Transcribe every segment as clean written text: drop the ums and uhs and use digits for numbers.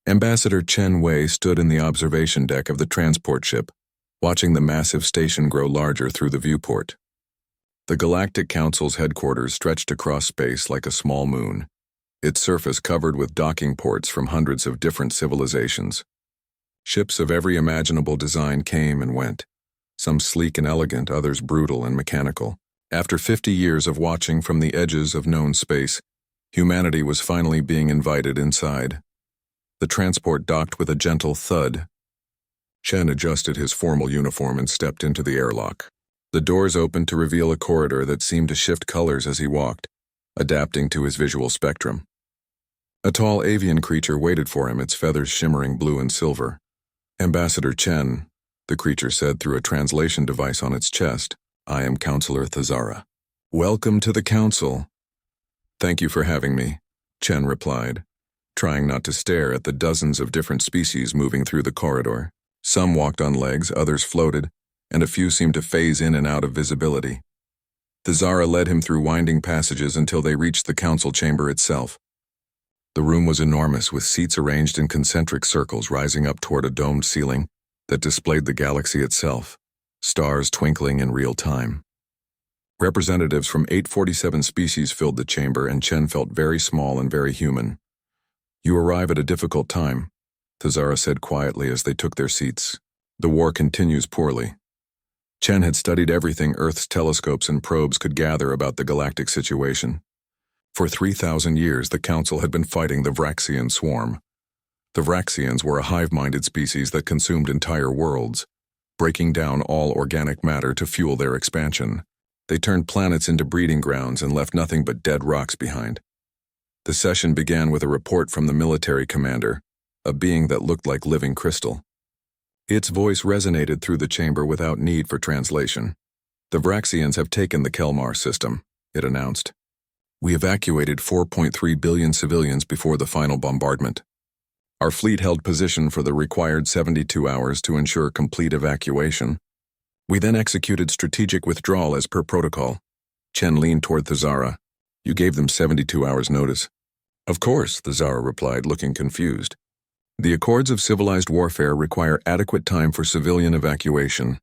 Ambassador Chen Wei stood in the observation deck of the transport ship, watching the massive station grow larger through the viewport. The Galactic Council's headquarters stretched across space like a small moon, its surface covered with docking ports from hundreds of different civilizations. Ships of every imaginable design came and went, some sleek and elegant, others brutal and mechanical. After 50 years of watching from the edges of known space, humanity was finally being invited inside. The transport docked with a gentle thud. Chen adjusted his formal uniform and stepped into the airlock. The doors opened to reveal a corridor that seemed to shift colors as he walked, adapting to his visual spectrum. A tall avian creature waited for him, its feathers shimmering blue and silver. "Ambassador Chen," the creature said through a translation device on its chest, "I am Counselor Thazara." "Welcome to the Council." "Thank you for having me," Chen replied, trying not to stare at the dozens of different species moving through the corridor. Some walked on legs, others floated, and a few seemed to phase in and out of visibility. Thazara led him through winding passages until they reached the council chamber itself. The room was enormous, with seats arranged in concentric circles rising up toward a domed ceiling that displayed the galaxy itself, stars twinkling in real time. Representatives from 847 species filled the chamber, and Chen felt very small and very human. "You arrive at a difficult time," Thazara said quietly as they took their seats. "The war continues poorly." Chen had studied everything Earth's telescopes and probes could gather about the galactic situation. For 3,000 years, the Council had been fighting the Vraxian swarm. The Vraxians were a hive-minded species that consumed entire worlds, breaking down all organic matter to fuel their expansion. They turned planets into breeding grounds and left nothing but dead rocks behind. The session began with a report from the military commander, a being that looked like living crystal. Its voice resonated through the chamber without need for translation. "The Vraxians have taken the Kelmar system," it announced. "We evacuated 4.3 billion civilians before the final bombardment. Our fleet held position for the required 72 hours to ensure complete evacuation. We then executed strategic withdrawal as per protocol." Chen leaned toward Thazara. "You gave them 72 hours notice." "Of course," Thazara replied, looking confused. "The Accords of Civilized Warfare require adequate time for civilian evacuation."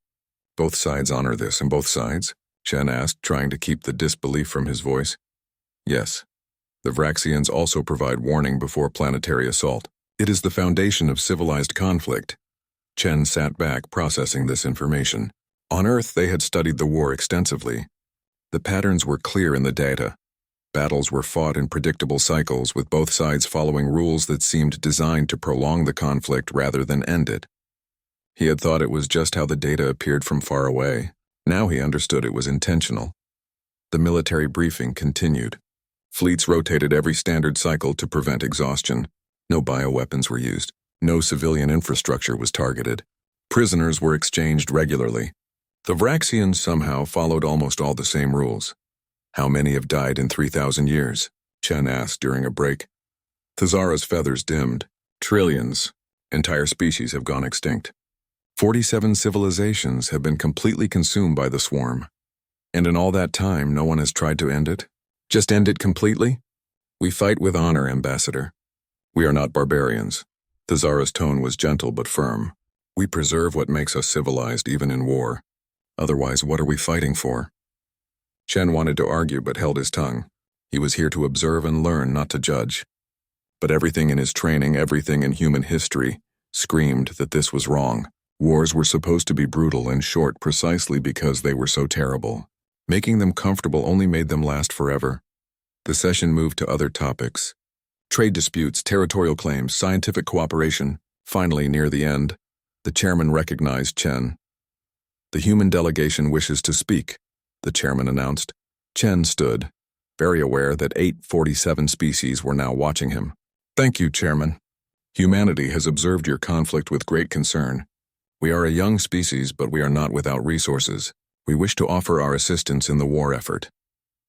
"Both sides honor this, and both sides?" Chen asked, trying to keep the disbelief from his voice. "Yes. The Vraxians also provide warning before planetary assault. It is the foundation of civilized conflict." Chen sat back, processing this information. On Earth, they had studied the war extensively. The patterns were clear in the data. Battles were fought in predictable cycles, with both sides following rules that seemed designed to prolong the conflict rather than end it. He had thought it was just how the data appeared from far away. Now he understood it was intentional. The military briefing continued. Fleets rotated every standard cycle to prevent exhaustion. No bioweapons were used. No civilian infrastructure was targeted. Prisoners were exchanged regularly. The Vraxians somehow followed almost all the same rules. "How many have died in 3,000 years?" Chen asked during a break. Thazara's feathers dimmed. "Trillions. Entire species have gone extinct. 47 civilizations have been completely consumed by the swarm. And in all that time, no one has tried to end it? Just end it completely? We fight with honor, Ambassador. We are not barbarians." Thazara's tone was gentle but firm. "We preserve what makes us civilized, even in war. Otherwise, what are we fighting for?" Chen wanted to argue but held his tongue. He was here to observe and learn, not to judge. But everything in his training, everything in human history, screamed that this was wrong. Wars were supposed to be brutal and short precisely because they were so terrible. Making them comfortable only made them last forever. The session moved to other topics. Trade disputes, territorial claims, scientific cooperation. Finally, near the end, the chairman recognized Chen. "The human delegation wishes to speak," the chairman announced. Chen stood, very aware that 847 species were now watching him. "Thank you, Chairman. Humanity has observed your conflict with great concern. We are a young species, but we are not without resources. We wish to offer our assistance in the war effort."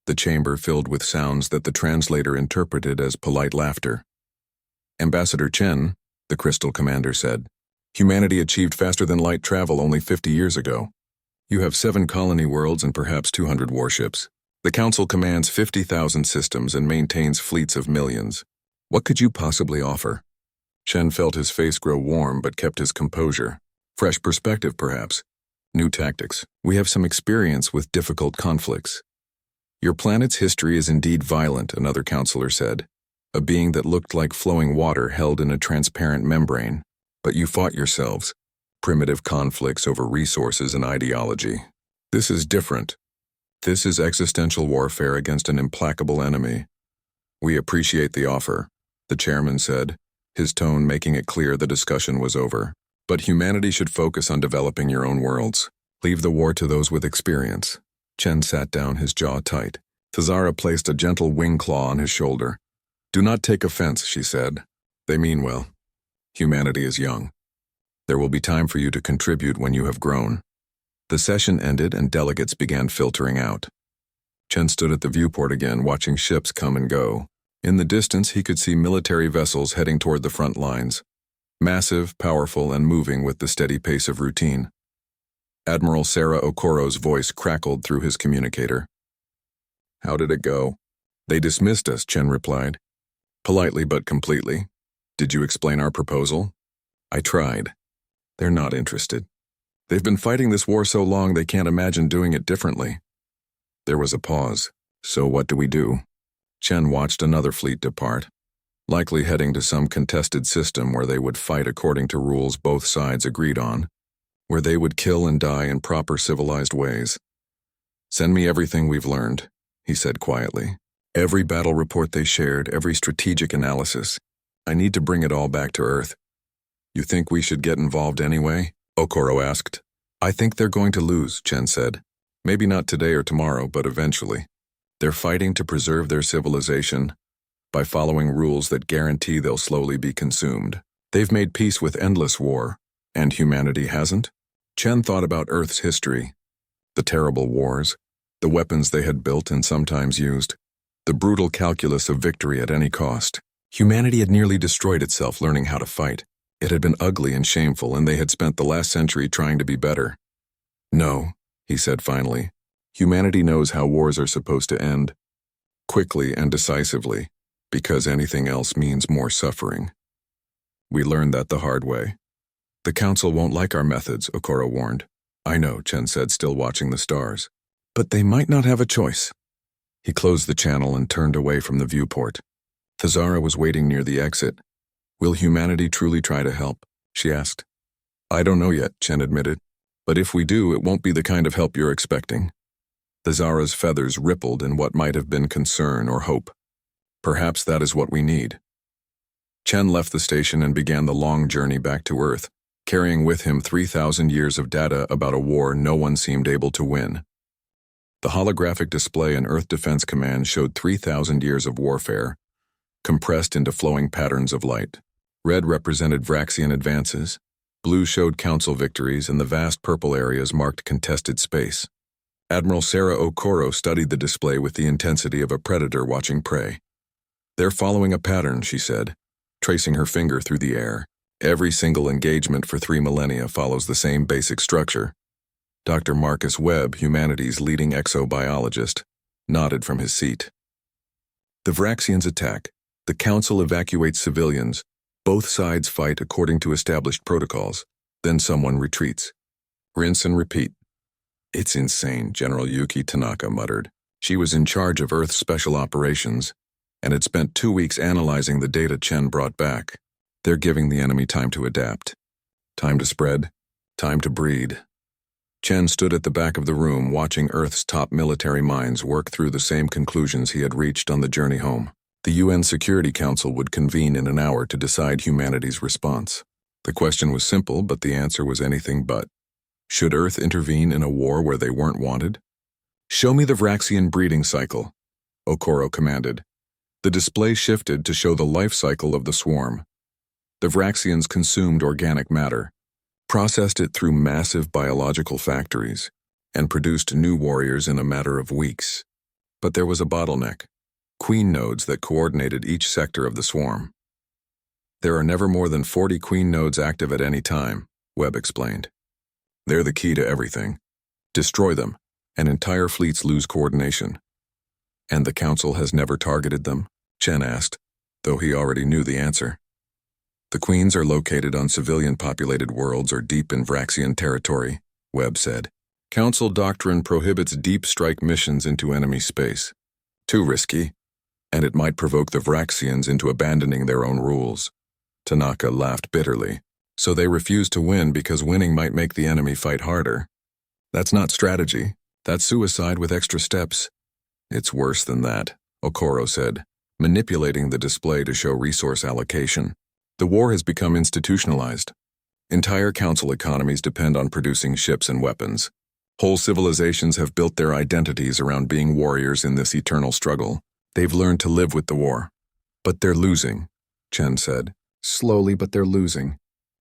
The chamber filled with sounds that the translator interpreted as polite laughter. "Ambassador Chen," the Crystal Commander said, "humanity achieved faster-than-light travel only 50 years ago. You have 7 colony worlds and perhaps 200 warships. The Council commands 50,000 systems and maintains fleets of millions. What could you possibly offer?" Chen felt his face grow warm but kept his composure. Fresh perspective, perhaps. New tactics. We have some experience with difficult conflicts. Your planet's history is indeed violent, another counselor said. A being that looked like flowing water held in a transparent membrane. But you fought yourselves. Primitive conflicts over resources and ideology. This is different. This is existential warfare against an implacable enemy. We appreciate the offer, the chairman said, his tone making it clear the discussion was over. But humanity should focus on developing your own worlds. Leave the war to those with experience. Chen sat down, his jaw tight. Tazara placed a gentle wing claw on his shoulder. Do not take offense, she said. They mean well. Humanity is young. There will be time for you to contribute when you have grown. The session ended and delegates began filtering out. Chen stood at the viewport again, watching ships come and go. In the distance, he could see military vessels heading toward the front lines. Massive, powerful, and moving with the steady pace of routine. Admiral Sarah Okoro's voice crackled through his communicator. How did it go? They dismissed us, Chen replied. Politely but completely. Did you explain our proposal? I tried. They're not interested. They've been fighting this war so long they can't imagine doing it differently. There was a pause. So what do we do? Chen watched another fleet depart, likely heading to some contested system where they would fight according to rules both sides agreed on, where they would kill and die in proper civilized ways. Send me everything we've learned, he said quietly. Every battle report they shared, every strategic analysis. I need to bring it all back to Earth. You think we should get involved anyway? Okoro asked. I think they're going to lose, Chen said. Maybe not today or tomorrow, but eventually. They're fighting to preserve their civilization by following rules that guarantee they'll slowly be consumed. They've made peace with endless war, and humanity hasn't? Chen thought about Earth's history, the terrible wars, the weapons they had built and sometimes used, the brutal calculus of victory at any cost. Humanity had nearly destroyed itself learning how to fight. It had been ugly and shameful, and they had spent the last century trying to be better. No, he said finally. Humanity knows how wars are supposed to end. Quickly and decisively, because anything else means more suffering. We learned that the hard way. The Council won't like our methods, Okoro warned. I know, Chen said, still watching the stars. But they might not have a choice. He closed the channel and turned away from the viewport. Tazara was waiting near the exit. Will humanity truly try to help? She asked. I don't know yet, Chen admitted. But if we do, it won't be the kind of help you're expecting. Tazara's feathers rippled in what might have been concern or hope. Perhaps that is what we need. Chen left the station and began the long journey back to Earth, carrying with him 3,000 years of data about a war no one seemed able to win. The holographic display in Earth Defense Command showed 3,000 years of warfare, compressed into flowing patterns of light. Red represented Vraxian advances, blue showed Council victories, and the vast purple areas marked contested space. Admiral Sarah Okoro studied the display with the intensity of a predator watching prey. They're following a pattern, she said, tracing her finger through the air. Every single engagement for 3 millennia follows the same basic structure. Dr. Marcus Webb, humanity's leading exobiologist, nodded from his seat. The Vraxians attack. The Council evacuates civilians. Both sides fight according to established protocols. Then someone retreats. Rinse and repeat. It's insane, General Yuki Tanaka muttered. She was in charge of Earth's special operations, and had spent 2 weeks analyzing the data Chen brought back. They're giving the enemy time to adapt. Time to spread. Time to breed. Chen stood at the back of the room watching Earth's top military minds work through the same conclusions he had reached on the journey home. The UN Security Council would convene in an hour to decide humanity's response. The question was simple, but the answer was anything but. Should Earth intervene in a war where they weren't wanted? Show me the Vraxian breeding cycle, Okoro commanded. The display shifted to show the life cycle of the swarm. The Vraxians consumed organic matter, processed it through massive biological factories, and produced new warriors in a matter of weeks. But there was a bottleneck. Queen nodes that coordinated each sector of the swarm. There are never more than 40 queen nodes active at any time, Webb explained. They're the key to everything. Destroy them, and entire fleets lose coordination. And the Council has never targeted them? Chen asked, though he already knew the answer. The queens are located on civilian-populated worlds or deep in Vraxian territory, Webb said. Council doctrine prohibits deep strike missions into enemy space. Too risky, and it might provoke the Vraxians into abandoning their own rules. Tanaka laughed bitterly. So they refuse to win because winning might make the enemy fight harder. That's not strategy. That's suicide with extra steps. It's worse than that, Okoro said, manipulating the display to show resource allocation. The war has become institutionalized. Entire council economies depend on producing ships and weapons. Whole civilizations have built their identities around being warriors in this eternal struggle. They've learned to live with the war. But they're losing, Chen said. Slowly, but they're losing.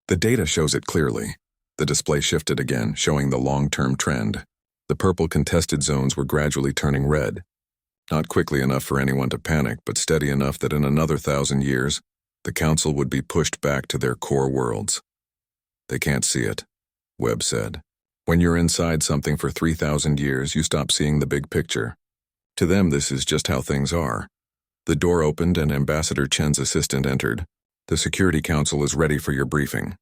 The data shows it clearly. The display shifted again, showing the long-term trend. The purple contested zones were gradually turning red. Not quickly enough for anyone to panic, but steady enough that in another 1,000 years, the Council would be pushed back to their core worlds. They can't see it, Webb said. When you're inside something for 3,000 years, you stop seeing the big picture. To them, this is just how things are. The door opened and Ambassador Chen's assistant entered. The Security Council is ready for your briefing.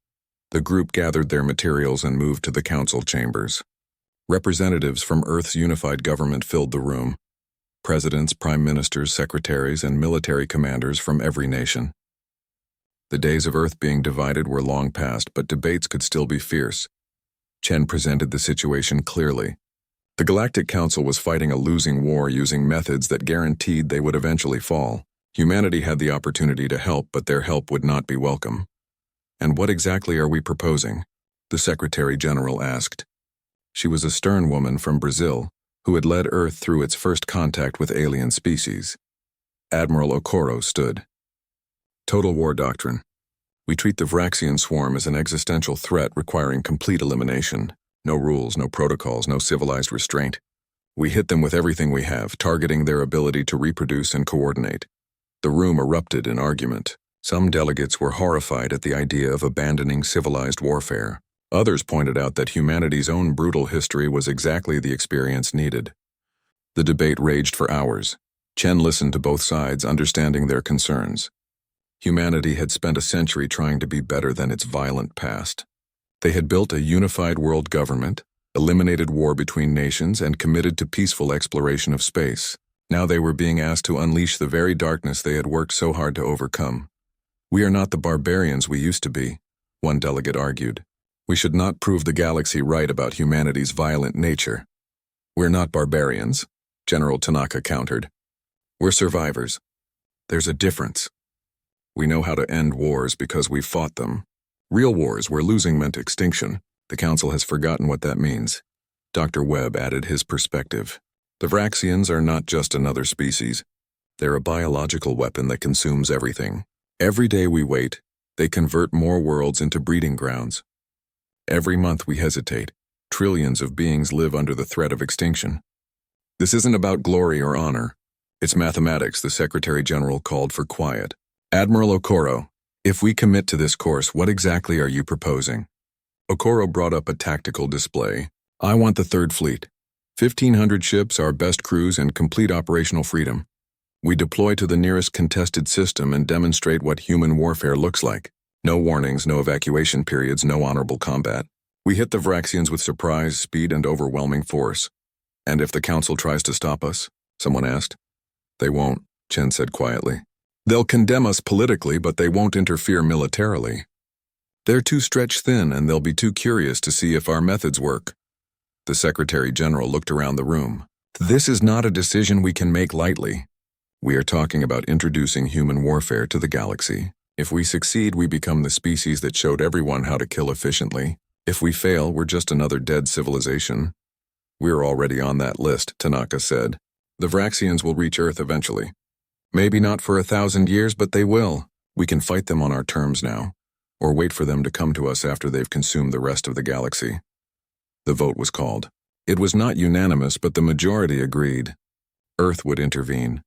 The group gathered their materials and moved to the council chambers. Representatives from Earth's unified government filled the room. Presidents, prime ministers, secretaries, and military commanders from every nation. The days of Earth being divided were long past, but debates could still be fierce. Chen presented the situation clearly. The Galactic Council was fighting a losing war using methods that guaranteed they would eventually fall. Humanity had the opportunity to help, but their help would not be welcome. And what exactly are we proposing? The Secretary General asked. She was a stern woman from Brazil, who had led Earth through its first contact with alien species. Admiral Okoro stood. Total war doctrine. We treat the Vraxian swarm as an existential threat requiring complete elimination. No rules, no protocols, no civilized restraint. We hit them with everything we have, targeting their ability to reproduce and coordinate. The room erupted in argument. Some delegates were horrified at the idea of abandoning civilized warfare. Others pointed out that humanity's own brutal history was exactly the experience needed. The debate raged for hours. Chen listened to both sides, understanding their concerns. Humanity had spent a century trying to be better than its violent past. They had built a unified world government, eliminated war between nations, and committed to peaceful exploration of space. Now they were being asked to unleash the very darkness they had worked so hard to overcome. We are not the barbarians we used to be, one delegate argued. We should not prove the galaxy right about humanity's violent nature. We're not barbarians, General Tanaka countered. We're survivors. There's a difference. We know how to end wars because we fought them. Real wars where losing meant extinction. The Council has forgotten what that means. Dr. Webb added his perspective. The Vraxians are not just another species. They're a biological weapon that consumes everything. Every day we wait, they convert more worlds into breeding grounds. Every month we hesitate. Trillions of beings live under the threat of extinction. This isn't about glory or honor. It's mathematics. The Secretary General called for quiet. Admiral Okoro, if we commit to this course, what exactly are you proposing? Okoro brought up a tactical display. I want the Third Fleet. 1,500 ships, our best crews, and complete operational freedom. We deploy to the nearest contested system and demonstrate what human warfare looks like. No warnings, no evacuation periods, no honorable combat. We hit the Vraxians with surprise, speed, and overwhelming force. And if the Council tries to stop us? Someone asked. They won't, Chen said quietly. They'll condemn us politically, but they won't interfere militarily. They're too stretched thin, and they'll be too curious to see if our methods work. The Secretary General looked around the room. This is not a decision we can make lightly. We are talking about introducing human warfare to the galaxy. If we succeed, we become the species that showed everyone how to kill efficiently. If we fail, we're just another dead civilization. We're already on that list, Tanaka said. The Vraxians will reach Earth eventually. Maybe not for 1,000 years, but they will. We can fight them on our terms now, or wait for them to come to us after they've consumed the rest of the galaxy. The vote was called. It was not unanimous, but the majority agreed. Earth would intervene.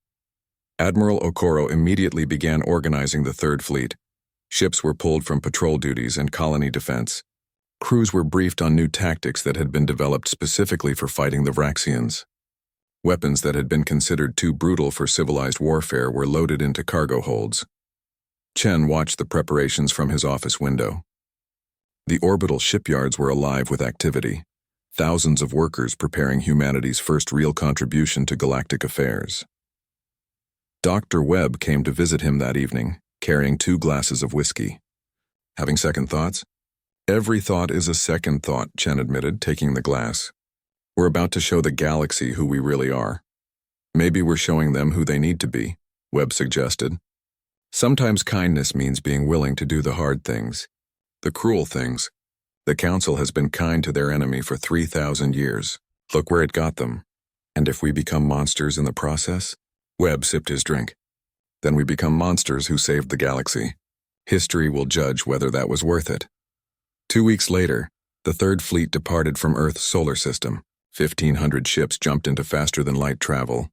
Admiral Okoro immediately began organizing the Third Fleet. Ships were pulled from patrol duties and colony defense. Crews were briefed on new tactics that had been developed specifically for fighting the Vraxians. Weapons that had been considered too brutal for civilized warfare were loaded into cargo holds. Chen watched the preparations from his office window. The orbital shipyards were alive with activity, thousands of workers preparing humanity's first real contribution to galactic affairs. Dr. Webb came to visit him that evening, carrying 2 glasses of whiskey. Having second thoughts? Every thought is a second thought, Chen admitted, taking the glass. We're about to show the galaxy who we really are. Maybe we're showing them who they need to be, Webb suggested. Sometimes kindness means being willing to do the hard things, the cruel things. The Council has been kind to their enemy for 3,000 years. Look where it got them. And if we become monsters in the process? Webb sipped his drink. Then we become monsters who saved the galaxy. History will judge whether that was worth it. 2 weeks later, the Third Fleet departed from Earth's solar system. 1,500 ships jumped into faster-than-light travel,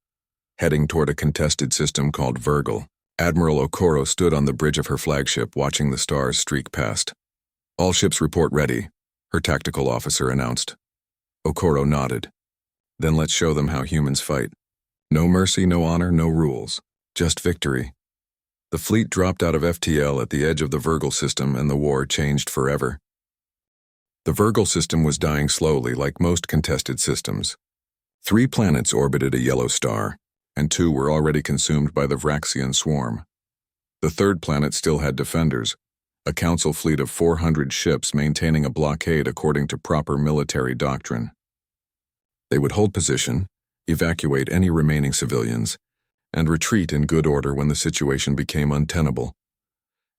heading toward a contested system called Virgil. Admiral Okoro stood on the bridge of her flagship watching the stars streak past. All ships report ready, her tactical officer announced. Okoro nodded. Then let's show them how humans fight. No mercy, no honor, no rules. Just victory. The fleet dropped out of FTL at the edge of the Virgil system and the war changed forever. The Virgil system was dying slowly like most contested systems. 3 planets orbited a yellow star, and 2 were already consumed by the Vraxian swarm. The 3rd planet still had defenders, a council fleet of 400 ships maintaining a blockade according to proper military doctrine. They would hold position, evacuate any remaining civilians, and retreat in good order when the situation became untenable.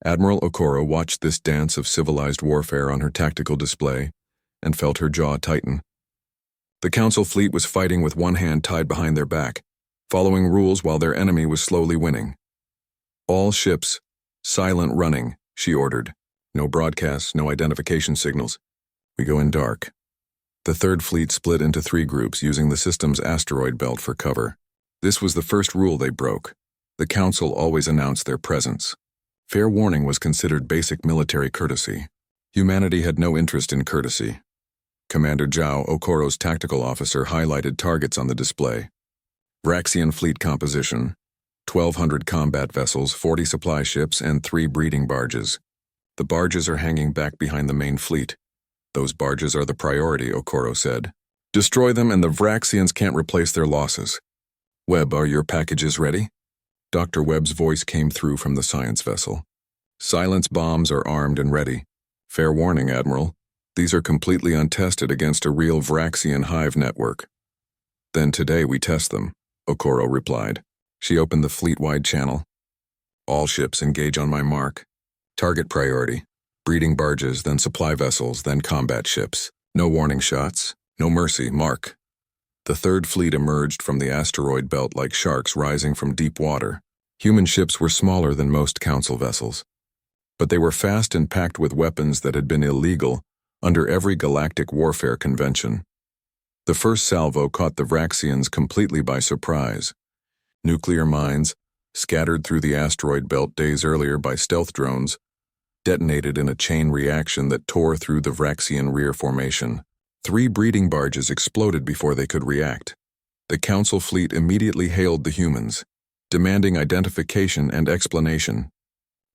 Admiral Okoro watched this dance of civilized warfare on her tactical display and felt her jaw tighten. The council fleet was fighting with one hand tied behind their back, following rules while their enemy was slowly winning. All ships, silent running, she ordered. No broadcasts, no identification signals. We go in dark. The Third Fleet split into 3 groups using the system's asteroid belt for cover. This was the first rule they broke. The council always announced their presence. Fair warning was considered basic military courtesy. Humanity had no interest in courtesy. Commander Zhao, Okoro's tactical officer, highlighted targets on the display. Vraxian fleet composition: 1,200 combat vessels, 40 supply ships, and 3 breeding barges. The barges are hanging back behind the main fleet. Those barges are the priority, Okoro said. Destroy them and the Vraxians can't replace their losses. Webb, are your packages ready? Dr. Webb's voice came through from the science vessel. Silence bombs are armed and ready. Fair warning, Admiral. These are completely untested against a real Vraxian hive network. Then today we test them, Okoro replied. She opened the fleet-wide channel. All ships engage on my mark. Target priority. Breeding barges, then supply vessels, then combat ships. No warning shots. No mercy, mark. The Third Fleet emerged from the asteroid belt like sharks rising from deep water. Human ships were smaller than most council vessels, but they were fast and packed with weapons that had been illegal under every galactic warfare convention. The first salvo caught the Vraxians completely by surprise. Nuclear mines, scattered through the asteroid belt days earlier by stealth drones, detonated in a chain reaction that tore through the Vraxian rear formation. 3 breeding barges exploded before they could react. The council fleet immediately hailed the humans, demanding identification and explanation.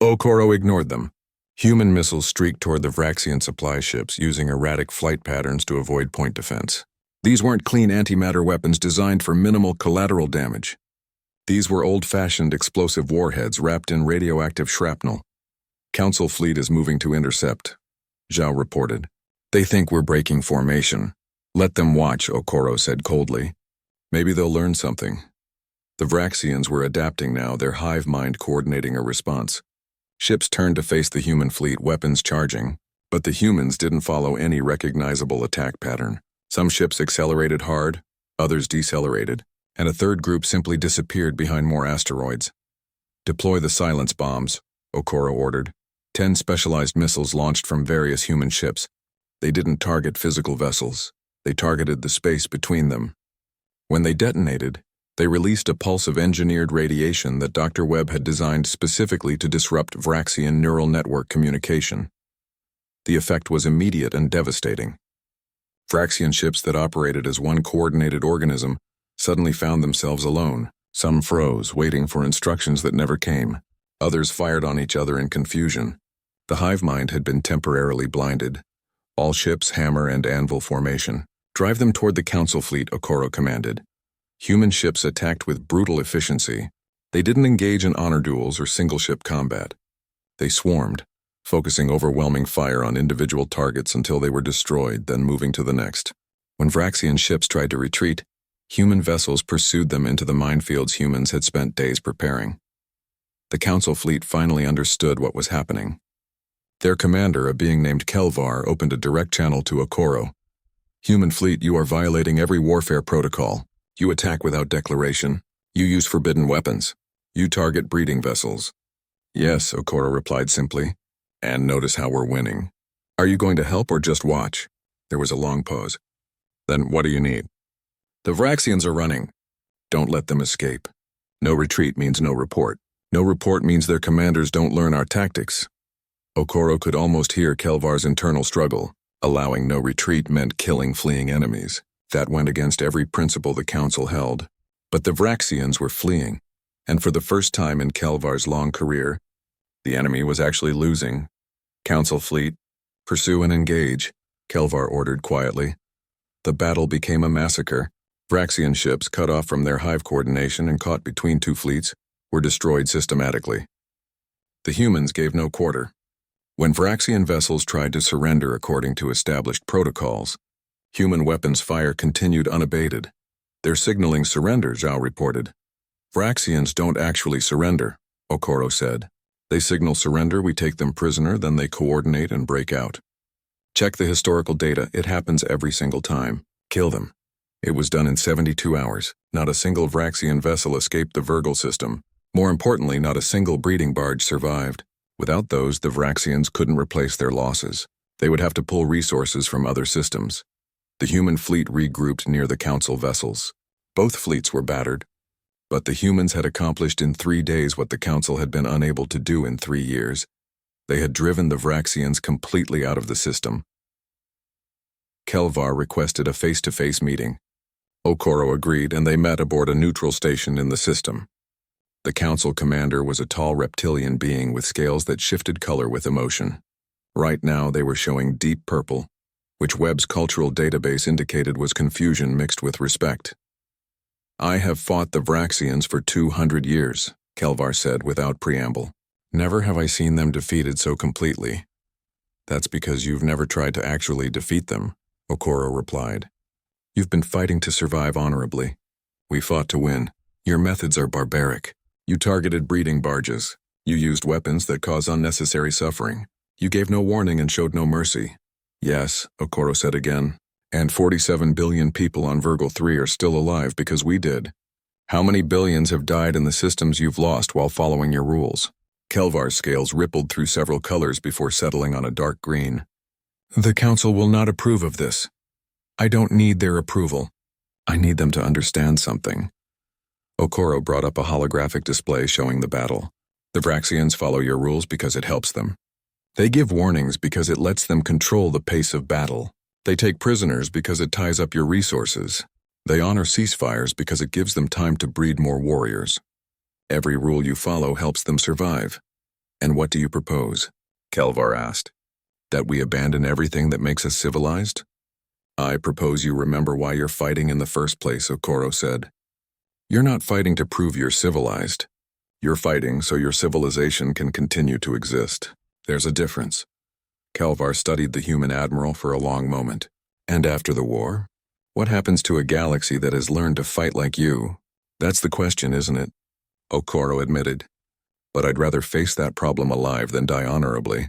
Okoro ignored them. Human missiles streaked toward the Vraxian supply ships using erratic flight patterns to avoid point defense. These weren't clean antimatter weapons designed for minimal collateral damage. These were old-fashioned explosive warheads wrapped in radioactive shrapnel. Council fleet is moving to intercept, Zhao reported. They think we're breaking formation. Let them watch, Okoro said coldly. Maybe they'll learn something. The Vraxians were adapting now, their hive mind coordinating a response. Ships turned to face the human fleet, weapons charging, but the humans didn't follow any recognizable attack pattern. Some ships accelerated hard, others decelerated, and a third group simply disappeared behind more asteroids. Deploy the silence bombs, Okoro ordered. 10 specialized missiles launched from various human ships. They didn't target physical vessels. They targeted the space between them. When they detonated, they released a pulse of engineered radiation that Dr. Webb had designed specifically to disrupt Vraxian neural network communication. The effect was immediate and devastating. Vraxian ships that operated as one coordinated organism suddenly found themselves alone. Some froze, waiting for instructions that never came. Others fired on each other in confusion. The hive mind had been temporarily blinded. All ships hammer and anvil formation. Drive them toward the council fleet, Okoro commanded. Human ships attacked with brutal efficiency. They didn't engage in honor duels or single-ship combat. They swarmed, focusing overwhelming fire on individual targets until they were destroyed, then moving to the next. When Vraxian ships tried to retreat, human vessels pursued them into the minefields humans had spent days preparing. The council fleet finally understood what was happening. Their commander, a being named Kelvar, opened a direct channel to Okoro. Human fleet, you are violating every warfare protocol. You attack without declaration. You use forbidden weapons. You target breeding vessels. Yes, Okoro replied simply. And notice how we're winning. Are you going to help or just watch? There was a long pause. Then what do you need? The Vraxians are running. Don't let them escape. No retreat means no report. No report means their commanders don't learn our tactics. Okoro could almost hear Kelvar's internal struggle. Allowing no retreat meant killing fleeing enemies. That went against every principle the council held. But the Vraxians were fleeing, and for the first time in Kelvar's long career, the enemy was actually losing. Council fleet, pursue and engage, Kelvar ordered quietly. The battle became a massacre. Vraxian ships, cut off from their hive coordination and caught between two fleets, were destroyed systematically. The humans gave no quarter. When Vraxian vessels tried to surrender according to established protocols, human weapons fire continued unabated. They're signaling surrender, Zhao reported. Vraxians don't actually surrender, Okoro said. They signal surrender, we take them prisoner, then they coordinate and break out. Check the historical data, it happens every single time. Kill them. It was done in 72 hours. Not a single Vraxian vessel escaped the Virgil system. More importantly, not a single breeding barge survived. Without those, the Vraxians couldn't replace their losses. They would have to pull resources from other systems. The human fleet regrouped near the council vessels. Both fleets were battered, but the humans had accomplished in 3 days what the council had been unable to do in 3 years. They had driven the Vraxians completely out of the system. Kelvar requested a face-to-face meeting. Okoro agreed, and they met aboard a neutral station in the system. The council commander was a tall reptilian being with scales that shifted color with emotion. Right now they were showing deep purple, which Webb's cultural database indicated was confusion mixed with respect. I have fought the Vraxians for 200 years, Kelvar said without preamble. Never have I seen them defeated so completely. That's because you've never tried to actually defeat them, Okoro replied. You've been fighting to survive honorably. We fought to win. Your methods are barbaric. You targeted breeding barges. You used weapons that cause unnecessary suffering. You gave no warning and showed no mercy. Yes, Okoro said again. And 47 billion people on Virgil 3 are still alive because we did. How many billions have died in the systems you've lost while following your rules? Kelvar's scales rippled through several colors before settling on a dark green. The council will not approve of this. I don't need their approval. I need them to understand something. Okoro brought up a holographic display showing the battle. The Vraxians follow your rules because it helps them. They give warnings because it lets them control the pace of battle. They take prisoners because it ties up your resources. They honor ceasefires because it gives them time to breed more warriors. Every rule you follow helps them survive. And what do you propose? Kelvar asked. That we abandon everything that makes us civilized? I propose you remember why you're fighting in the first place, Okoro said. You're not fighting to prove you're civilized. You're fighting so your civilization can continue to exist. There's a difference. Kelvar studied the human admiral for a long moment. And after the war? What happens to a galaxy that has learned to fight like you? That's the question, isn't it? Okoro admitted. But I'd rather face that problem alive than die honorably.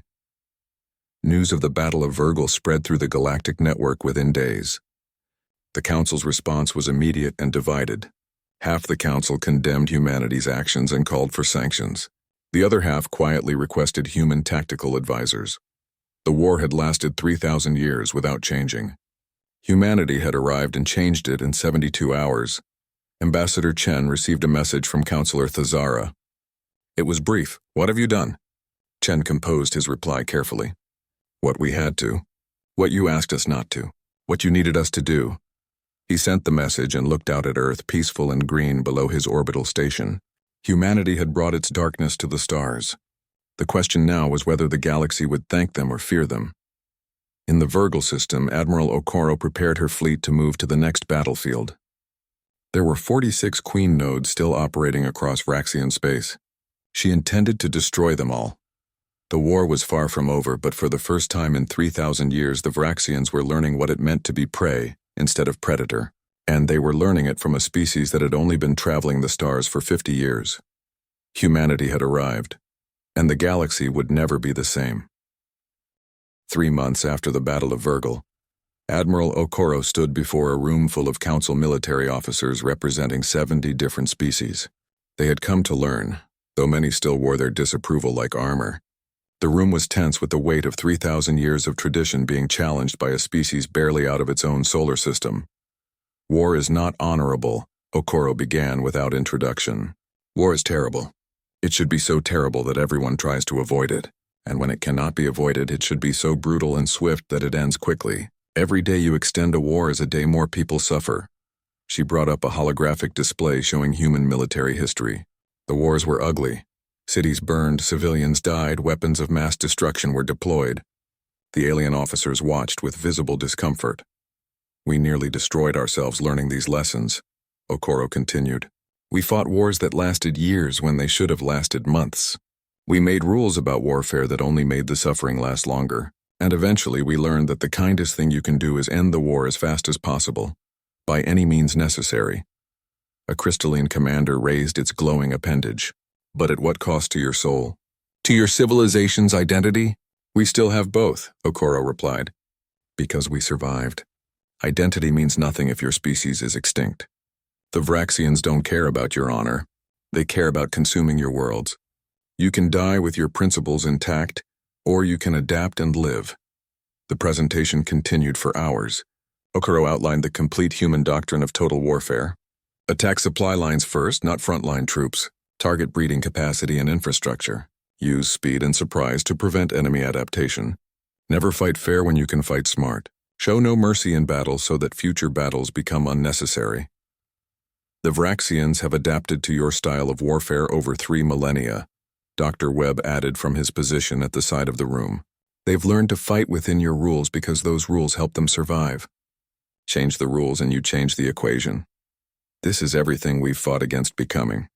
News of the Battle of Virgil spread through the galactic network within days. The Council's response was immediate and divided. Half the Council condemned humanity's actions and called for sanctions. The other half quietly requested human tactical advisors. The war had lasted 3,000 years without changing. Humanity had arrived and changed it in 72 hours. Ambassador Chen received a message from Counselor Thazara. It was brief. What have you done? Chen composed his reply carefully. What we had to. What you asked us not to. What you needed us to do. He sent the message and looked out at Earth, peaceful and green below his orbital station. Humanity had brought its darkness to the stars. The question now was whether the galaxy would thank them or fear them. In the Virgil system, Admiral Okoro prepared her fleet to move to the next battlefield. There were 46 Queen nodes still operating across Vraxian space. She intended to destroy them all. The war was far from over, but for the first time in 3,000 years, the Vraxians were learning what it meant to be prey instead of predator, and they were learning it from a species that had only been traveling the stars for 50 years. Humanity had arrived, and the galaxy would never be the same. 3 months after the Battle of Virgil, Admiral Okoro stood before a room full of council military officers representing 70 different species. They had come to learn, though many still wore their disapproval like armor. The room was tense with the weight of 3,000 years of tradition being challenged by a species barely out of its own solar system. War is not honorable, Okoro began without introduction. War is terrible. It should be so terrible that everyone tries to avoid it, and when it cannot be avoided, it should be so brutal and swift that it ends quickly. Every day you extend a war is a day more people suffer. She brought up a holographic display showing human military history. The wars were ugly. Cities burned, civilians died, weapons of mass destruction were deployed. The alien officers watched with visible discomfort. We nearly destroyed ourselves learning these lessons, Okoro continued. We fought wars that lasted years when they should have lasted months. We made rules about warfare that only made the suffering last longer. And eventually we learned that the kindest thing you can do is end the war as fast as possible, by any means necessary. A crystalline commander raised its glowing appendage. But at what cost to your soul? To your civilization's identity? We still have both, Okoro replied. Because we survived. Identity means nothing if your species is extinct. The Vraxians don't care about your honor. They care about consuming your worlds. You can die with your principles intact, or you can adapt and live. The presentation continued for hours. Okoro outlined the complete human doctrine of total warfare. Attack supply lines first, not frontline troops. Target breeding capacity and infrastructure. Use speed and surprise to prevent enemy adaptation. Never fight fair when you can fight smart. Show no mercy in battle so that future battles become unnecessary. The Vraxians have adapted to your style of warfare over 3 millennia. Dr. Webb added from his position at the side of the room. They've learned to fight within your rules because those rules help them survive. Change the rules and you change the equation. This is everything we've fought against becoming,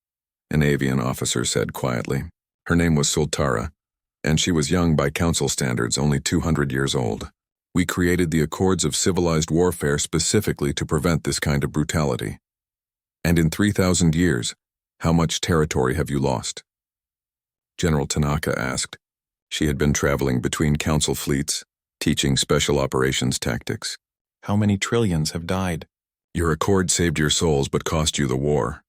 an avian officer said quietly. Her name was Sultara, and she was young by council standards, only 200 years old. We created the Accords of Civilized Warfare specifically to prevent this kind of brutality. And in 3,000 years, how much territory have you lost? General Tanaka asked. She had been traveling between council fleets, teaching special operations tactics. How many trillions have died? Your accord saved your souls but cost you the war.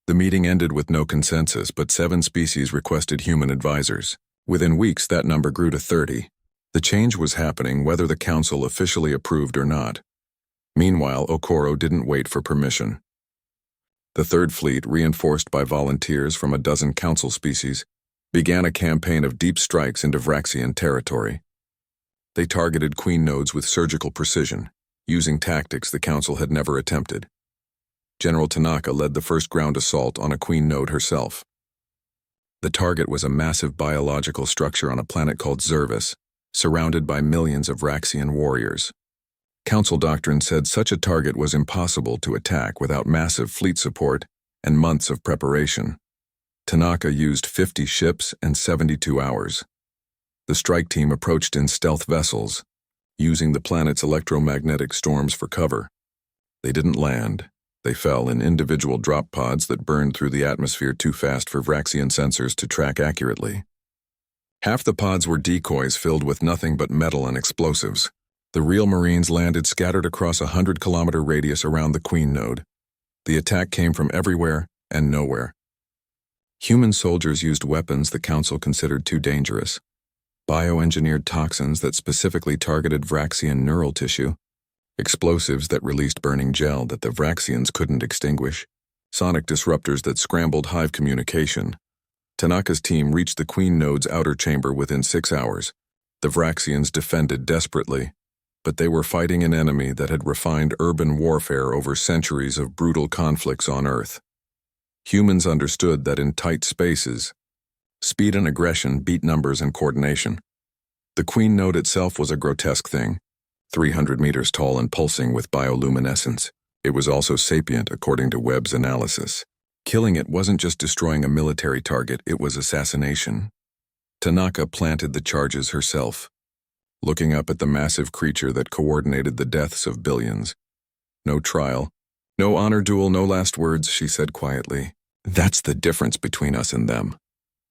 The meeting ended with no consensus, but 7 species requested human advisors. Within weeks, that number grew to 30. The change was happening whether the council officially approved or not. Meanwhile, Okoro didn't wait for permission. The Third Fleet, reinforced by volunteers from a dozen council species, began a campaign of deep strikes into Vraxian territory. They targeted Queen nodes with surgical precision, using tactics the Council had never attempted. General Tanaka led the first ground assault on a Queen node herself. The target was a massive biological structure on a planet called Zervis, surrounded by millions of Vraxian warriors. Council doctrine said such a target was impossible to attack without massive fleet support and months of preparation. Tanaka used 50 ships and 72 hours. The strike team approached in stealth vessels, using the planet's electromagnetic storms for cover. They didn't land. They fell in individual drop pods that burned through the atmosphere too fast for Vraxian sensors to track accurately. Half the pods were decoys filled with nothing but metal and explosives. The real Marines landed scattered across a 100-kilometer radius around the Queen node. The attack came from everywhere and nowhere. Human soldiers used weapons the Council considered too dangerous. Bioengineered toxins that specifically targeted Vraxian neural tissue, explosives that released burning gel that the Vraxians couldn't extinguish, sonic disruptors that scrambled hive communication. Tanaka's team reached the Queen node's outer chamber within 6 hours. The Vraxians defended desperately, but they were fighting an enemy that had refined urban warfare over centuries of brutal conflicts on Earth. Humans understood that in tight spaces, speed and aggression beat numbers and coordination. The Queen Node itself was a grotesque thing, 300 meters tall and pulsing with bioluminescence. It was also sapient, according to Webb's analysis. Killing it wasn't just destroying a military target, it was assassination. Tanaka planted the charges herself, looking up at the massive creature that coordinated the deaths of billions. No trial, no honor duel, no last words, she said quietly. That's the difference between us and them.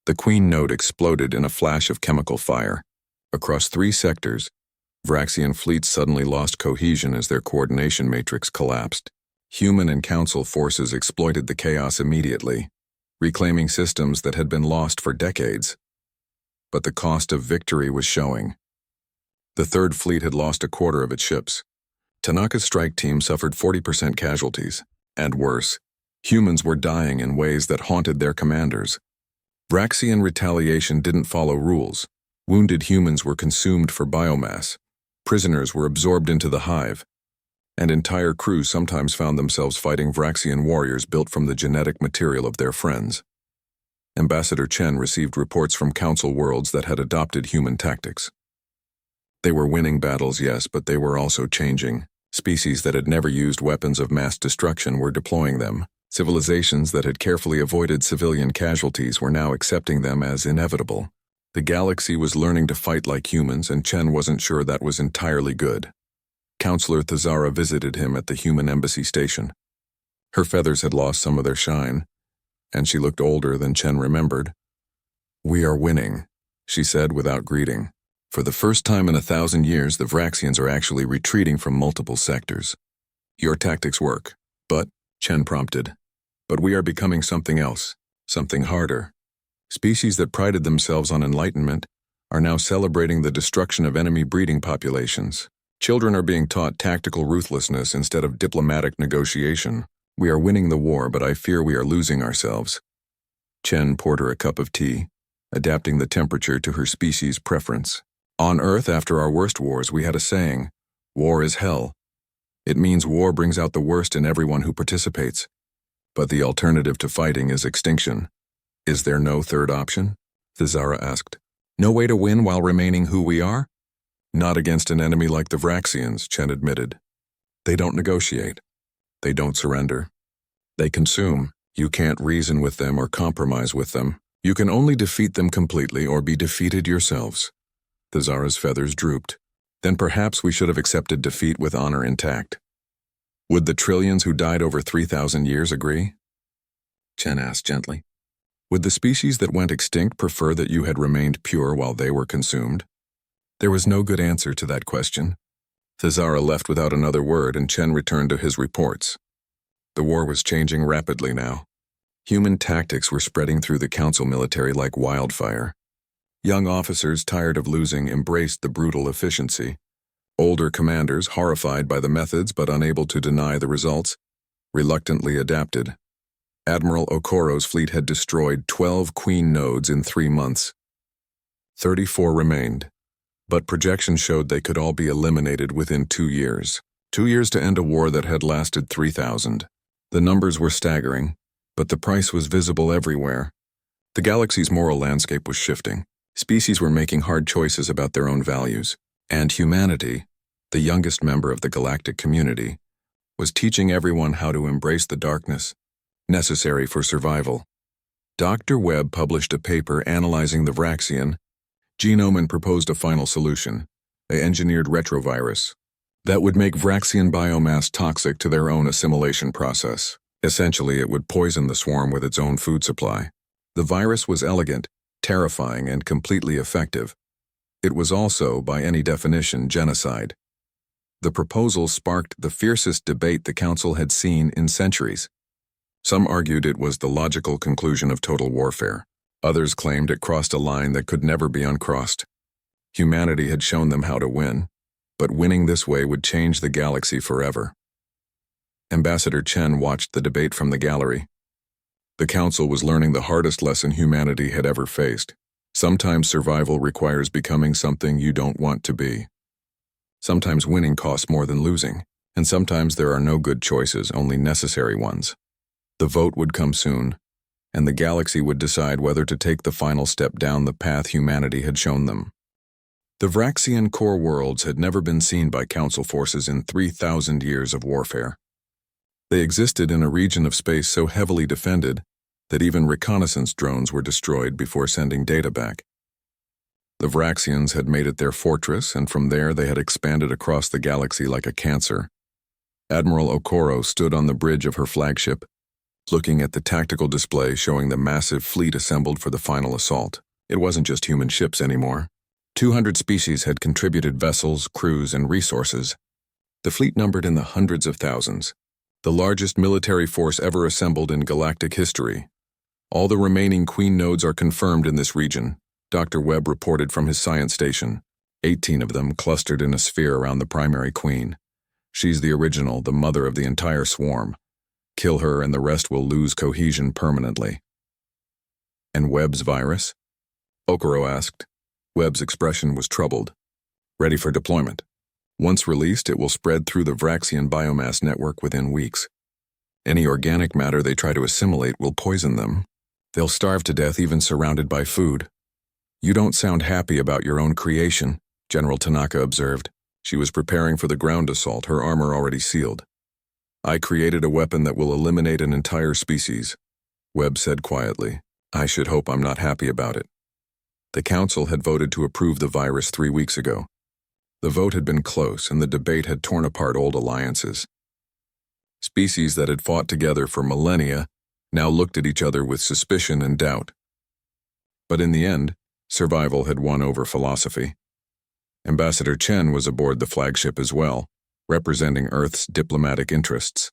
The Queen Node exploded in a flash of chemical fire. Across 3 sectors, Vraxian fleets suddenly lost cohesion as their coordination matrix collapsed. Human and Council forces exploited the chaos immediately, reclaiming systems that had been lost for decades. But the cost of victory was showing. The Third Fleet had lost a quarter of its ships. Tanaka's strike team suffered 40% casualties, and worse, humans were dying in ways that haunted their commanders. Vraxian retaliation didn't follow rules. Wounded humans were consumed for biomass, prisoners were absorbed into the hive, and entire crews sometimes found themselves fighting Vraxian warriors built from the genetic material of their friends. Ambassador Chen received reports from Council worlds that had adopted human tactics. They were winning battles, yes, but they were also changing. Species that had never used weapons of mass destruction were deploying them. Civilizations that had carefully avoided civilian casualties were now accepting them as inevitable. The galaxy was learning to fight like humans, and Chen wasn't sure that was entirely good. Counselor Thazara visited him at the human embassy station. Her feathers had lost some of their shine, and she looked older than Chen remembered. "We are winning," she said without greeting. "For the first time in 1,000 years, the Vraxians are actually retreating from multiple sectors. Your tactics work, but," Chen prompted, "but we are becoming something else, something harder. Species that prided themselves on enlightenment are now celebrating the destruction of enemy breeding populations. Children are being taught tactical ruthlessness instead of diplomatic negotiation. We are winning the war, but I fear we are losing ourselves." Chen poured her a cup of tea, adapting the temperature to her species' preference. "On Earth, after our worst wars, we had a saying, 'War is hell.' It means war brings out the worst in everyone who participates. But the alternative to fighting is extinction. Is there no third option?" Thazara asked. "No way to win while remaining who we are?" "Not against an enemy like the Vraxians," Chen admitted. "They don't negotiate. They don't surrender. They consume. You can't reason with them or compromise with them. You can only defeat them completely or be defeated yourselves." Thazara's feathers drooped. "Then perhaps we should have accepted defeat with honor intact." "Would the trillions who died over 3,000 years agree?" Chen asked gently. "Would the species that went extinct prefer that you had remained pure while they were consumed?" There was no good answer to that question. Thazara left without another word, and Chen returned to his reports. The war was changing rapidly now. Human tactics were spreading through the Council military like wildfire. Young officers, tired of losing, embraced the brutal efficiency. Older commanders, horrified by the methods but unable to deny the results, reluctantly adapted. Admiral Okoro's fleet had destroyed 12 Queen Nodes in 3 months. 34 remained, but projections showed they could all be eliminated within 2 years. 2 years to end a war that had lasted 3,000. The numbers were staggering, but the price was visible everywhere. The galaxy's moral landscape was shifting. Species were making hard choices about their own values, and humanity, the youngest member of the galactic community, was teaching everyone how to embrace the darkness necessary for survival. Dr. Webb published a paper analyzing the Vraxian genome and proposed a final solution, an engineered retrovirus that would make Vraxian biomass toxic to their own assimilation process. Essentially, it would poison the swarm with its own food supply. The virus was elegant, terrifying, and completely effective. It was also, by any definition, genocide. The proposal sparked the fiercest debate the Council had seen in centuries. Some argued it was the logical conclusion of total warfare. Others claimed it crossed a line that could never be uncrossed. Humanity had shown them how to win, but winning this way would change the galaxy forever. Ambassador Chen watched the debate from the gallery. The Council was learning the hardest lesson humanity had ever faced. Sometimes survival requires becoming something you don't want to be. Sometimes winning costs more than losing, and sometimes there are no good choices, only necessary ones. The vote would come soon, and the galaxy would decide whether to take the final step down the path humanity had shown them. The Vraxian core worlds had never been seen by Council forces in 3,000 years of warfare. They existed in a region of space so heavily defended that even reconnaissance drones were destroyed before sending data back. The Vraxians had made it their fortress, and from there they had expanded across the galaxy like a cancer. Admiral Okoro stood on the bridge of her flagship, looking at the tactical display showing the massive fleet assembled for the final assault. It wasn't just human ships anymore. 200 species had contributed vessels, crews, and resources. The fleet numbered in the hundreds of thousands, the largest military force ever assembled in galactic history. All the remaining Queen nodes are confirmed in this region, Dr. Webb reported from his science station, 18 of them clustered in a sphere around the primary Queen. She's the original, the mother of the entire swarm. Kill her and the rest will lose cohesion permanently. And Webb's virus? Okoro asked. Webb's expression was troubled. Ready for deployment. Once released, it will spread through the Vraxian biomass network within weeks. Any organic matter they try to assimilate will poison them. They'll starve to death even surrounded by food. You don't sound happy about your own creation, General Tanaka observed. She was preparing for the ground assault, her armor already sealed. I created a weapon that will eliminate an entire species, Webb said quietly. I should hope I'm not happy about it. The Council had voted to approve the virus 3 weeks ago. The vote had been close, and the debate had torn apart old alliances. Species that had fought together for millennia now looked at each other with suspicion and doubt. But in the end, survival had won over philosophy. Ambassador Chen was aboard the flagship as well, representing Earth's diplomatic interests.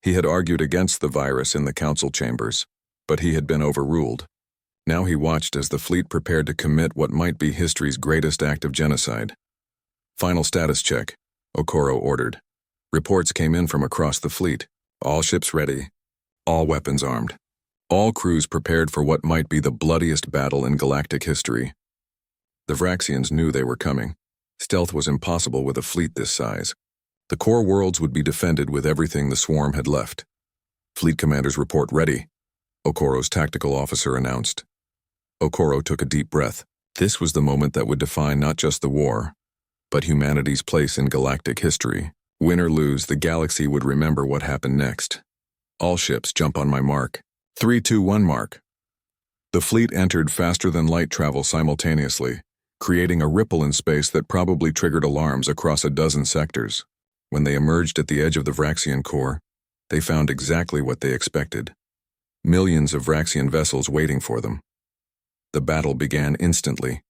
He had argued against the virus in the council chambers, but he had been overruled. Now he watched as the fleet prepared to commit what might be history's greatest act of genocide. Final status check, Okoro ordered. Reports came in from across the fleet. All ships ready. All weapons armed. All crews prepared for what might be the bloodiest battle in galactic history. The Vraxians knew they were coming. Stealth was impossible with a fleet this size. The core worlds would be defended with everything the swarm had left. Fleet commanders report ready, Okoro's tactical officer announced. Okoro took a deep breath. This was the moment that would define not just the war, but humanity's place in galactic history. Win or lose, the galaxy would remember what happened next. All ships jump on my mark. 3, 2, 1 mark. The fleet entered faster than light travel simultaneously, creating a ripple in space that probably triggered alarms across a dozen sectors. When they emerged at the edge of the Vraxian core, they found exactly what they expected. Millions of Vraxian vessels waiting for them. The battle began instantly.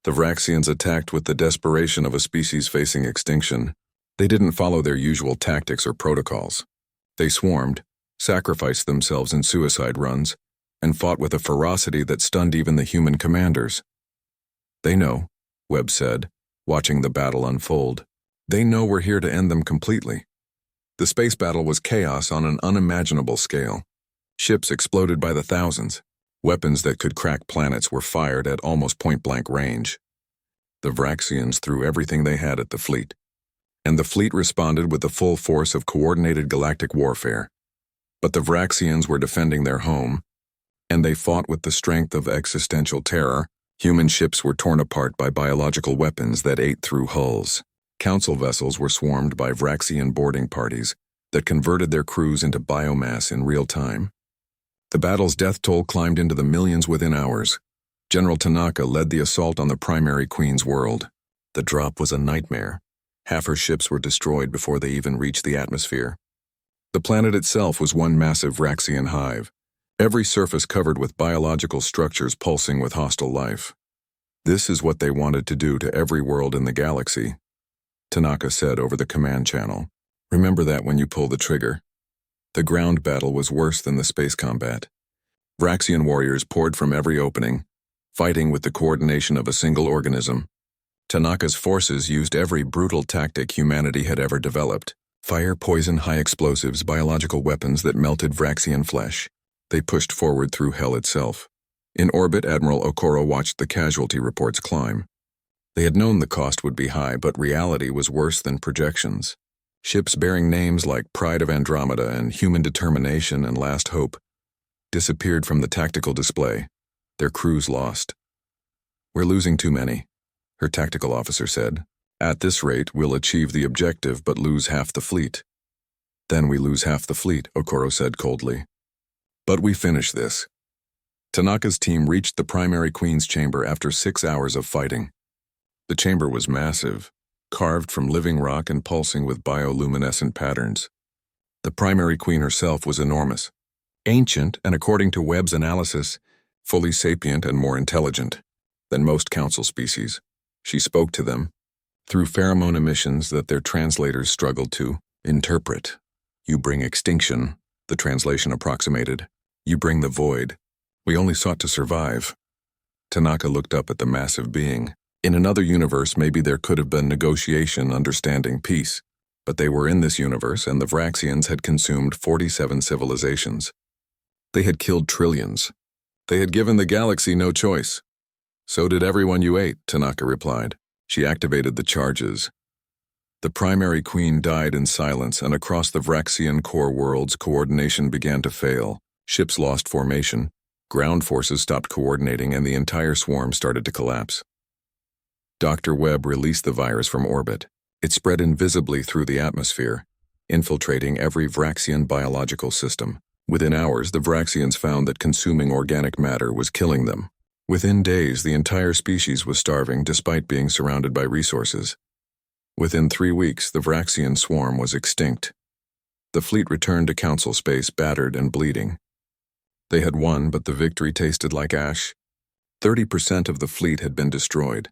The Vraxians attacked with the desperation of a species facing extinction. They didn't follow their usual tactics or protocols. They swarmed, sacrificed themselves in suicide runs, and fought with a ferocity that stunned even the human commanders. They know, Webb said, watching the battle unfold. They know we're here to end them completely. The space battle was chaos on an unimaginable scale. Ships exploded by the thousands. Weapons that could crack planets were fired at almost point-blank range. The Vraxians threw everything they had at the fleet. And the fleet responded with the full force of coordinated galactic warfare. But the Vraxians were defending their home, and they fought with the strength of existential terror. Human ships were torn apart by biological weapons that ate through hulls. Council vessels were swarmed by Vraxian boarding parties that converted their crews into biomass in real time. The battle's death toll climbed into the millions within hours. General Tanaka led the assault on the primary Queen's world. The drop was a nightmare. Half her ships were destroyed before they even reached the atmosphere. The planet itself was one massive Vraxian hive, every surface covered with biological structures pulsing with hostile life. This is what they wanted to do to every world in the galaxy, Tanaka said over the command channel. Remember that when you pull the trigger. The ground battle was worse than the space combat. Vraxian warriors poured from every opening, fighting with the coordination of a single organism. Tanaka's forces used every brutal tactic humanity had ever developed. Fire, poison, high explosives, biological weapons that melted Vraxian flesh. They pushed forward through hell itself. In orbit, Admiral Okoro watched the casualty reports climb. They had known the cost would be high, but reality was worse than projections. Ships bearing names like Pride of Andromeda and Human Determination and Last Hope disappeared from the tactical display, their crews lost. "We're losing too many," her tactical officer said. "At this rate, we'll achieve the objective but lose half the fleet." "Then we lose half the fleet," Okoro said coldly. "But we finish this." Tanaka's team reached the primary queen's chamber after 6 hours of fighting. The chamber was massive, carved from living rock and pulsing with bioluminescent patterns. The primary queen herself was enormous, ancient, and according to Webb's analysis, fully sapient and more intelligent than most council species. She spoke to them through pheromone emissions that their translators struggled to interpret. "You bring extinction," the translation approximated. "You bring the void. We only sought to survive." Tanaka looked up at the massive being. In another universe, maybe there could have been negotiation, understanding, peace. But they were in this universe, and the Vraxians had consumed 47 civilizations. They had killed trillions. They had given the galaxy no choice. "So did everyone you ate," Tanaka replied. She activated the charges. The primary queen died in silence, and across the Vraxian core worlds, coordination began to fail. Ships lost formation, ground forces stopped coordinating, and the entire swarm started to collapse. Dr. Webb released the virus from orbit. It spread invisibly through the atmosphere, infiltrating every Vraxian biological system. Within hours, the Vraxians found that consuming organic matter was killing them. Within days, the entire species was starving despite being surrounded by resources. Within 3 weeks, the Vraxian swarm was extinct. The fleet returned to council space battered and bleeding. They had won, but the victory tasted like ash. 30% of the fleet had been destroyed.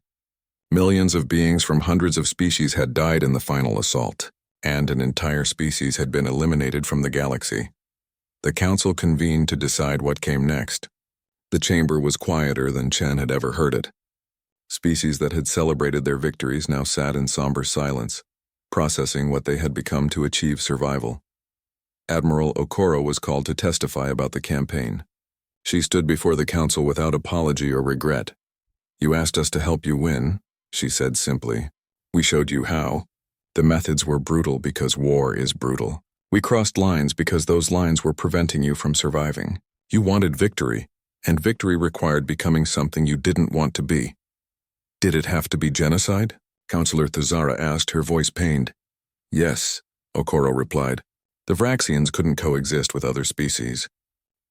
Millions of beings from hundreds of species had died in the final assault, and an entire species had been eliminated from the galaxy. The council convened to decide what came next. The chamber was quieter than Chen had ever heard it. Species that had celebrated their victories now sat in somber silence, processing what they had become to achieve survival. Admiral Okoro was called to testify about the campaign. She stood before the council without apology or regret. "You asked us to help you win," she said simply. "We showed you how. The methods were brutal because war is brutal. We crossed lines because those lines were preventing you from surviving. You wanted victory, and victory required becoming something you didn't want to be." "Did it have to be genocide?" Counselor Thazara asked, her voice pained. "Yes," Okoro replied. "The Vraxians couldn't coexist with other species.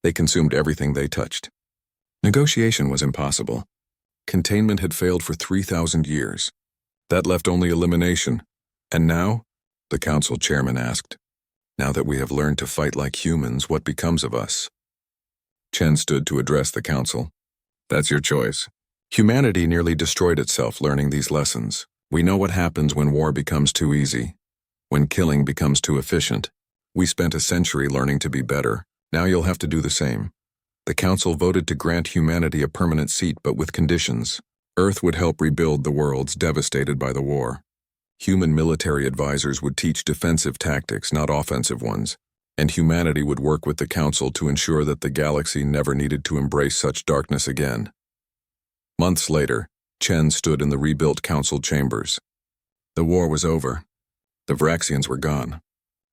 They consumed everything they touched. Negotiation was impossible. Containment had failed for 3,000 years. That left only elimination. And now?" the council chairman asked. "Now that we have learned to fight like humans, what becomes of us?" Chen stood to address the council. "That's your choice. Humanity nearly destroyed itself learning these lessons. We know what happens when war becomes too easy, when killing becomes too efficient. We spent a century learning to be better. Now you'll have to do the same." The council voted to grant humanity a permanent seat, but with conditions. Earth would help rebuild the worlds devastated by the war. Human military advisors would teach defensive tactics, not offensive ones, and humanity would work with the council to ensure that the galaxy never needed to embrace such darkness again. Months later, Chen stood in the rebuilt council chambers. The war was over. The Vraxians were gone.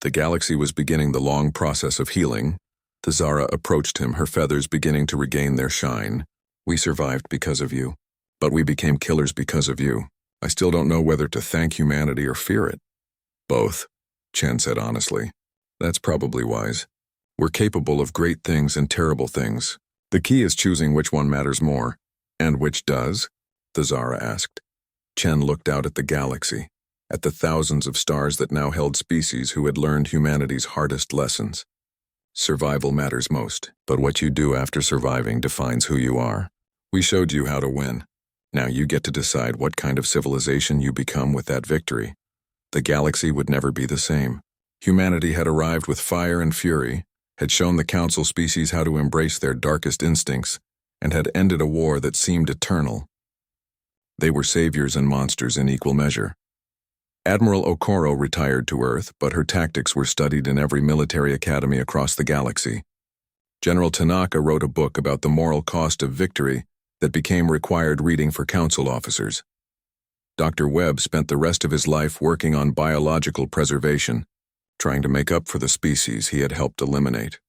The galaxy was beginning the long process of healing. Thazara approached him, her feathers beginning to regain their shine. "We survived because of you, but we became killers because of you. I still don't know whether to thank humanity or fear it." "Both," Chen said honestly. "That's probably wise. We're capable of great things and terrible things. The key is choosing which one matters more." "And which does?" Thazara asked. Chen looked out at the galaxy, at the thousands of stars that now held species who had learned humanity's hardest lessons. Survival matters most, but what you do after surviving defines who you are. We showed you how to win. Now you get to decide what kind of civilization you become with that victory. The galaxy would never be the same. Humanity had arrived with fire and fury, had shown the council species how to embrace their darkest instincts, and had ended a war that seemed eternal. They were saviors and monsters in equal measure. Admiral Okoro retired to Earth, but her tactics were studied in every military academy across the galaxy. General Tanaka wrote a book about the moral cost of victory that became required reading for council officers. Dr. Webb spent the rest of his life working on biological preservation, trying to make up for the species he had helped eliminate.